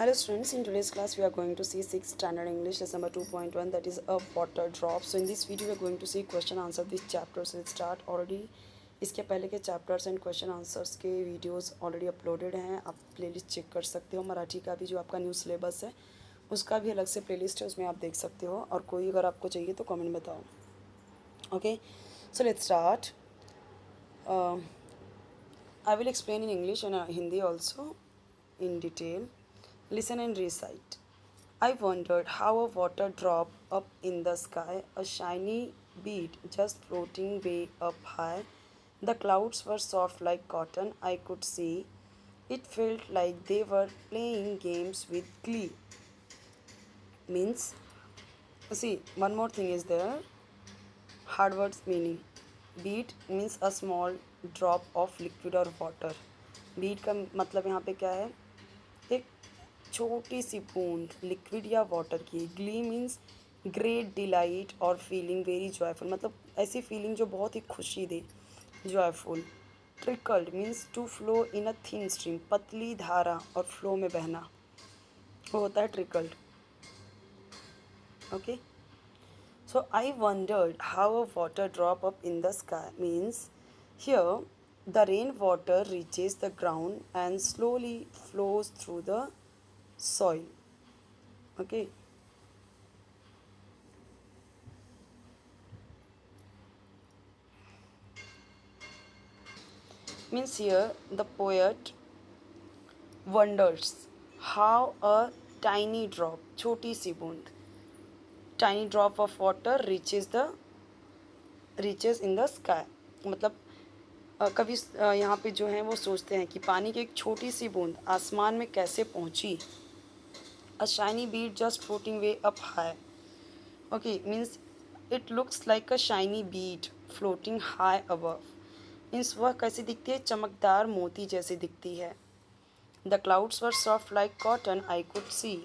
Hello students, in today's class we are going to see 6th standard English lesson number 2.1, that is a water drop. So in this video we are going to see question answer this chapter. So let's start. Already इसके पहले के chapters and question answers के videos already uploaded हैं, आप playlist check कर सकते हो। मराठी का भी जो आपका न्यू सिलेबस है उसका भी अलग से प्लेलिस्ट है, उसमें आप देख सकते हो। और कोई अगर आपको चाहिए तो कमेंट बताओ। Okay, so let's start. I will explain in English and Hindi also in detail. Listen and recite. I wondered how a water drop up in the sky, a shiny bead just floating way up high. The clouds were soft like cotton, I could see. It felt like they were playing games with glee. Means, see, one more thing is there. Hard words meaning. Bead means a small drop of liquid or water. Bead का मतलब यहाँ पे क्या है, एक छोटी सी बूंद liquid या वाटर की। ग्ली मीन्स ग्रेट डिलाइट और फीलिंग वेरी जॉयफुल, मतलब ऐसी फीलिंग जो बहुत ही खुशी दे, joyful. Trickled means to flow in a thin stream, पतली धारा और फ्लो में बहना, वो होता है trickled. Okay, so I wondered how a water drop up in the sky means here the rainwater reaches the ground and slowly flows through the soil. Okay. Means here the poet wonders how a tiny drop, छोटी सी बूंद, tiny drop of water reaches in the sky, मतलब कवि यहाँ पे जो हैं वो सोचते हैं कि पानी की एक छोटी सी बूंद आसमान में कैसे पहुँची। A shiny bead just floating way up high. Okay, means it looks like a shiny bead floating high above. Means वह कैसी दिखती है, चमकदार मोती जैसी दिखती है। The clouds were soft like cotton, I could see.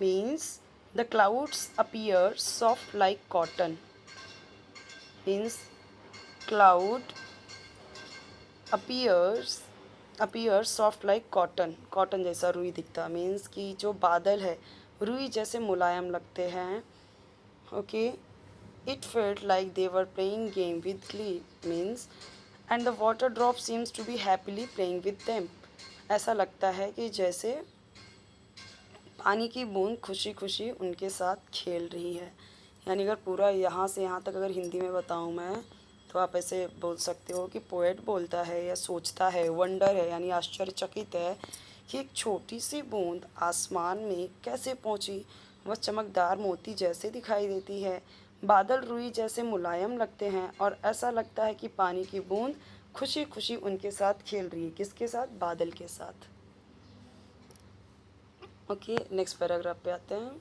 Means the clouds appear soft like cotton. Means cloud appears soft like cotton, cotton जैसा रुई दिखता। मीन्स कि जो बादल है रुई जैसे मुलायम लगते हैं। Okay, it felt like they were playing game with glee. Means and the water drop seems to be happily playing with them. ऐसा लगता है कि जैसे पानी की बूंद खुशी खुशी उनके साथ खेल रही है। यानी अगर पूरा यहाँ से यहाँ तक अगर हिंदी में बताऊँ मैं, तो आप ऐसे बोल सकते हो कि पोएट बोलता है या सोचता है, वंडर है यानी आश्चर्यचकित है कि एक छोटी सी बूंद आसमान में कैसे पहुंची। वह चमकदार मोती जैसे दिखाई देती है, बादल रुई जैसे मुलायम लगते हैं और ऐसा लगता है कि पानी की बूंद खुशी खुशी उनके साथ खेल रही है। किसके साथ? बादल के साथ। ओके, नेक्स्ट पैराग्राफ पे आते हैं।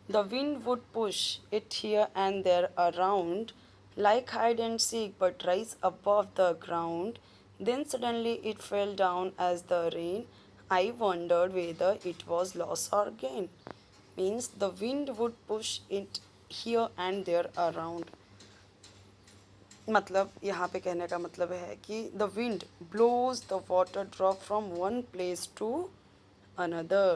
The wind would push it here and there around, like hide and seek, but rise above the ground. Then suddenly it fell down as the rain. I wondered whether it was loss or gain. Means the wind would push it here and there around. मतलब यहाँ पे कहने का मतलब है कि the wind blows the water drop from one place to another.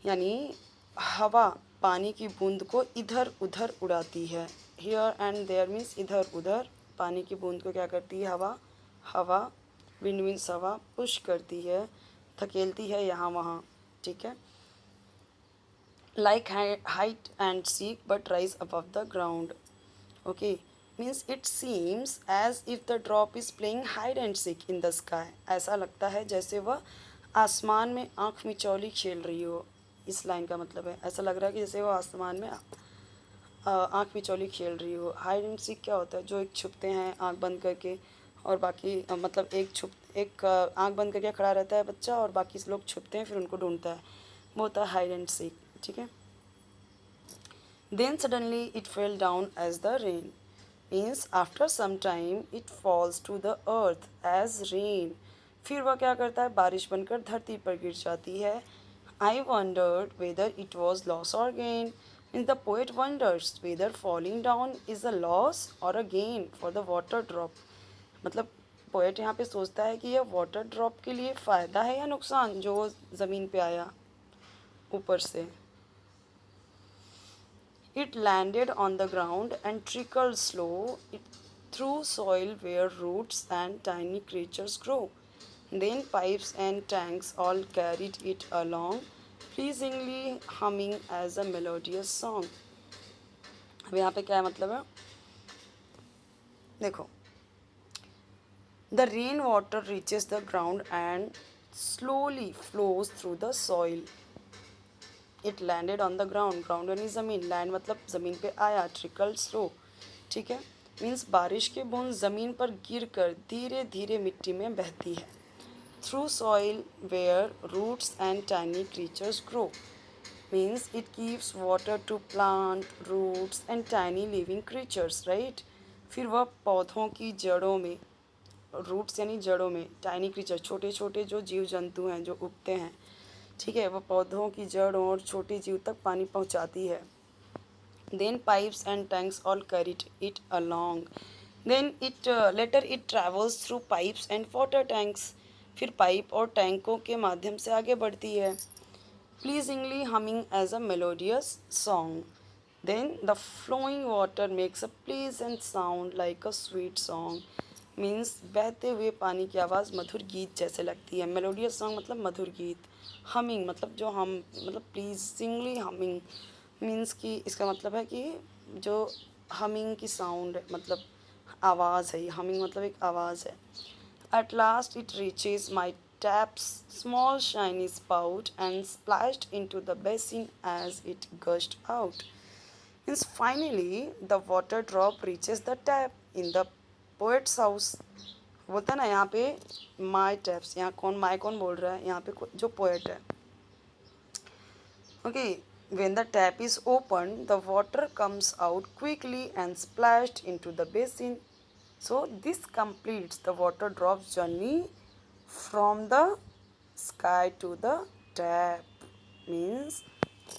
यानी हवा पानी की बूंद को इधर उधर उड़ाती है। हियर एंड देयर मीन्स इधर उधर, पानी की बूंद को क्या करती है? हवा, हवा विंड मीन्स हवा, पुश करती है, धकेलती है यहाँ वहाँ। ठीक है। Like hide and seek but rise above the ground. Okay, means it seems as if the drop is playing hide and seek in the sky. ऐसा लगता है जैसे वह आसमान में आँख मिचौली खेल रही हो। इस लाइन का मतलब है, ऐसा लग रहा है कि जैसे वो आसमान में आँख मिचौली खेल रही हो। हाइड एंड सीक क्या होता है? जो एक छुपते हैं आँख बंद करके और बाकी मतलब एक आँख बंद करके खड़ा रहता है बच्चा और बाकी लोग छुपते हैं फिर उनको ढूंढता है, वो होता है हाइड एंड सीक। ठीक है। Then suddenly it fell down as the rain. Means after some time it falls to the earth as rain. फिर वह क्या करता है? बारिश बनकर धरती पर गिर जाती है। I wondered whether it was loss or gain. Means the poet wonders whether falling down is a loss or a gain for the water drop. मतलब पोएट यहाँ पे सोचता है कि यह वाटर ड्रॉप के लिए फ़ायदा है या नुकसान जो वो ज़मीन पे आया ऊपर से. It landed on the ground and trickled slow it through soil where roots and tiny creatures grow. Then pipes and tanks all carried it along, pleasingly humming as a melodious song. अब यहाँ पे क्या मतलब है देखो. The rainwater reaches the ground and slowly flows through the soil. It landed on the ground. Ground यानी ज़मीन. Land मतलब ज़मीन पे आया. Trickled slow. ठीक है. मीन्स बारिश के बूंद ज़मीन पर गिरकर धीरे धीरे मिट्टी में बहती है. Through soil where roots and tiny creatures grow. Means it gives water to plant, roots and tiny living creatures, right? फिर वह पौधों की जड़ों में, रूट्स यानी जड़ों में, टाइनी क्रीचर छोटे छोटे जो जीव जंतु हैं जो उगते हैं, ठीक है, वह पौधों की जड़ों और छोटे जीव तक पानी पहुंचाती है. Then pipes and tanks all carried it along. Then later it travels through pipes and water tanks. फिर पाइप और टैंकों के माध्यम से आगे बढ़ती है. Pleasingly humming as a melodious song. Then the flowing water makes a pleasant sound like a sweet song. Means बहते हुए पानी की आवाज़ मधुर गीत जैसे लगती है. मेलोडियस सॉन्ग मतलब मधुर गीत. हमिंग मतलब जो हम मतलब प्लीजिंगली हमिंग मीन्स कि इसका मतलब है कि जो हमिंग की साउंड मतलब आवाज़ है. हमिंग मतलब एक आवाज़ है. At last it reaches my tap's small shiny spout and splashed into the basin as it gushed out. Means finally the water drop reaches the tap in the poet's house. बोलता है ना यहाँ पे माई taps. यहाँ कौन माई कौन बोल रहा है यहाँ पे जो पोएट है. Okay. When the tap is opened, the water comes out quickly and splashed into the basin. So this completes the water drop's journey from the sky to the tap. Means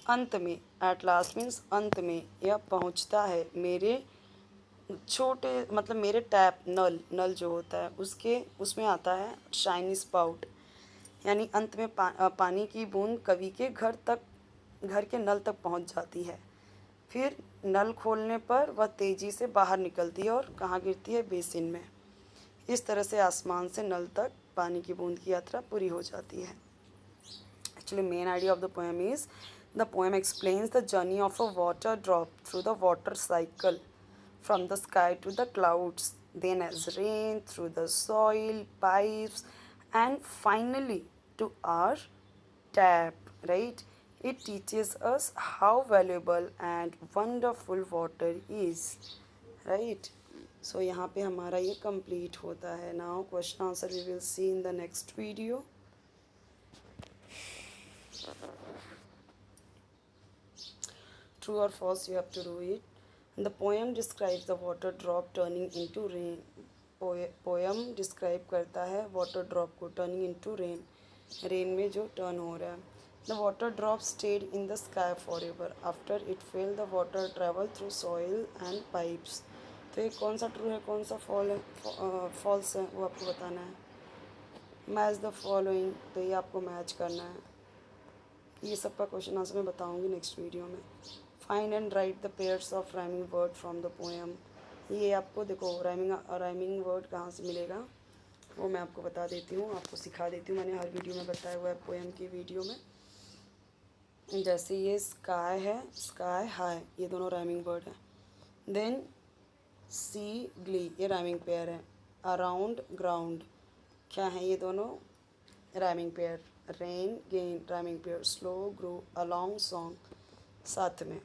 अंत में. At last means अंत में यह पहुंचता है मेरे छोटे मतलब मेरे टैप नल जो होता है उसके उसमें आता है शाइनी स्पाउट यानी अंत में पानी की बूंद कवि के घर के नल तक पहुंच जाती है. फिर नल खोलने पर वह तेज़ी से बाहर निकलती है और कहाँ गिरती है, बेसिन में. इस तरह से आसमान से नल तक पानी की बूंद की यात्रा पूरी हो जाती है. Actually main idea of the poem is the poem explains the journey of a water drop through the water cycle from the sky to the clouds, then as rain through the soil, pipes, and finally to our tap, right? It teaches us how valuable and wonderful water is, right? So यहाँ पे हमारा ये complete होता है. Now question answer we will see in the next video. True or false, you have to do it. The poem describes the water drop turning into rain. Poem describe करता है water drop को turning into rain. Rain में जो turn हो रहा है. The water drop stayed in the sky for ever. After it fail the water travel through soil and pipes. तो ये कौन सा ट्रू है कौन सा फॉल्स है वो आपको बताना है. Match the following. तो ये आपको मैच करना है. ये सब का क्वेश्चन आंसर मैं बताऊँगी नेक्स्ट वीडियो में. Find and right the pairs of rhyming word from the poem. ये आपको देखो राइमिंग वर्ड कहाँ से मिलेगा वो मैं आपको बता देती हूँ, आपको सिखा देती हूँ. मैंने हर वीडियो में बताया हुआ है पोएम की वीडियो में. जैसे ये स्काई है, स्काई हाई, ये दोनों राइमिंग वर्ड है. देन सी ग्ली, ये राइमिंग पेयर है. अराउंड ग्राउंड क्या है, ये दोनों rhyming pair. Rain gain rhyming pair. Slow grow along song साथ में.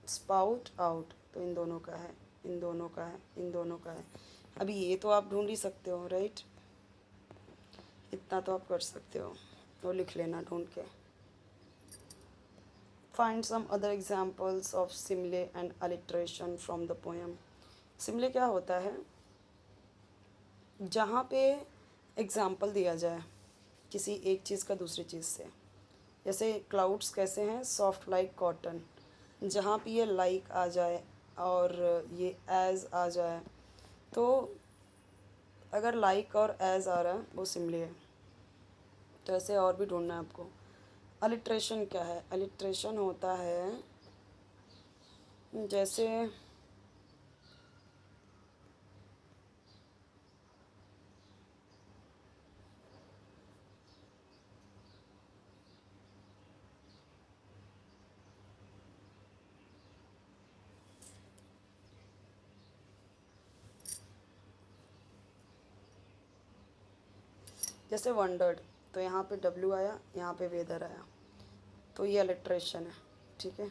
स्पाउट आउट तो इन दोनों का है, इन दोनों का है, इन दोनों का है. अभी ये तो आप ढूंढ ही सकते हो, राइट. इतना तो आप कर सकते हो, वो लिख लेना ढूंढ के. Find some other examples of simile and alliteration from the poem. Simile क्या होता है, जहाँ पे एग्जाम्पल दिया जाए किसी एक चीज़ का दूसरी चीज़ से. जैसे क्लाउड्स कैसे हैं, सॉफ्ट लाइक कॉटन. जहाँ पे ये लाइक आ जाए और ये एज आ जाए तो अगर लाइक और एज आ रहा है वो सिमली है। तो ऐसे और भी ढूंढना है आपको। अलिट्रेशन क्या है? अलिट्रेशन होता है जैसे जैसे वंडर्ड, तो यहाँ पे डब्ल्यू आया, यहाँ पे वेदर आया, तो ये अलिट्रेशन है। ठीक है।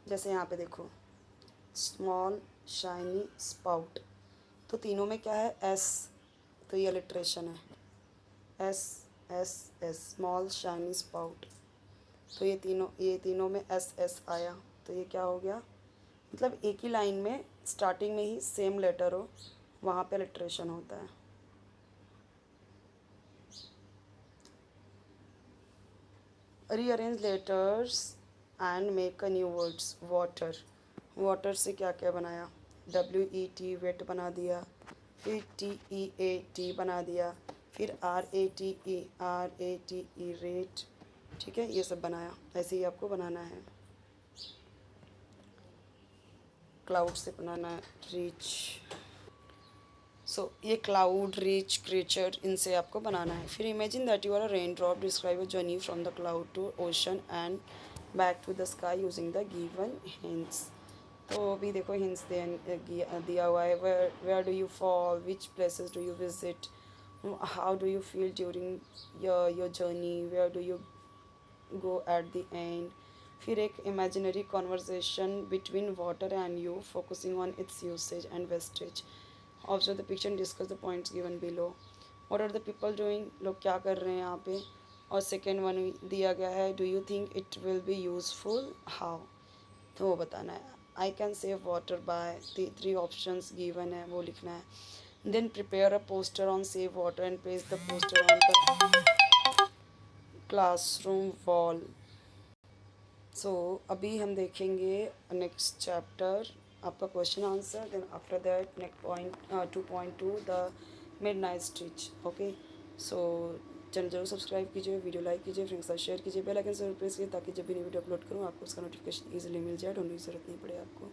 जैसे यहाँ पे देखो, स्मॉल शाइनी स्पाउट, तो तीनों में क्या है? एस, तो ये अलिट्रेशन है। S S S, small shiny spout, तो ये तीनों में एस एस आया, तो ये क्या हो गया? मतलब एक ही लाइन में स्टार्टिंग में ही सेम लेटर हो, वहाँ पे अलिट्रेशन होता है। Rearrange letters and make a new words. Water, water से क्या क्या बनाया? डब्ल्यू ई टी, वेट बना दिया। फिर टी ई ए टी बना दिया। फिर R A T E rate. ठीक है, ये सब बनाया। ऐसे ही आपको बनाना है। क्लाउड से बनाना है रिच। सो ये क्लाउड, रिच, क्रिएचर, इनसे आपको बनाना है। फिर imagine that you are a rain drop, describe a journey from the cloud to ocean and back to the sky using the given hints. तो अभी देखो हिंट्स दिया हुआ है। Where do you fall, which places do you visit, how do you feel during your journey, where do you go at the end. फिर एक imaginary conversation between water and you, focusing on its usage and wastage. Observe the picture and discuss the points given below. What are the people doing, लोग क्या कर रहे हैं यहाँ पे। और सेकेंड वन दिया गया है, do you think it will be useful, how, तो वो बताना है। I can save water by, three options given है, वो लिखना है। Then prepare a poster on save water and paste the poster on the classroom wall. So अभी हम देखेंगे नेक्स्ट चैप्टर, आपका question answer. Then after that next point 2.2 the midnight stitch. Okay, so channel जरूर subscribe कीजिए, video like कीजिए, friends के साथ share कीजिए, बेल आइकन जरूर प्रेस कीजिए ताकि जब भी नई वीडियो अपलोड करूँ आपको उसका नोटिफिकेशन ईजिली मिल जाए, ढूंढने की जरूरत नहीं पड़े आपको।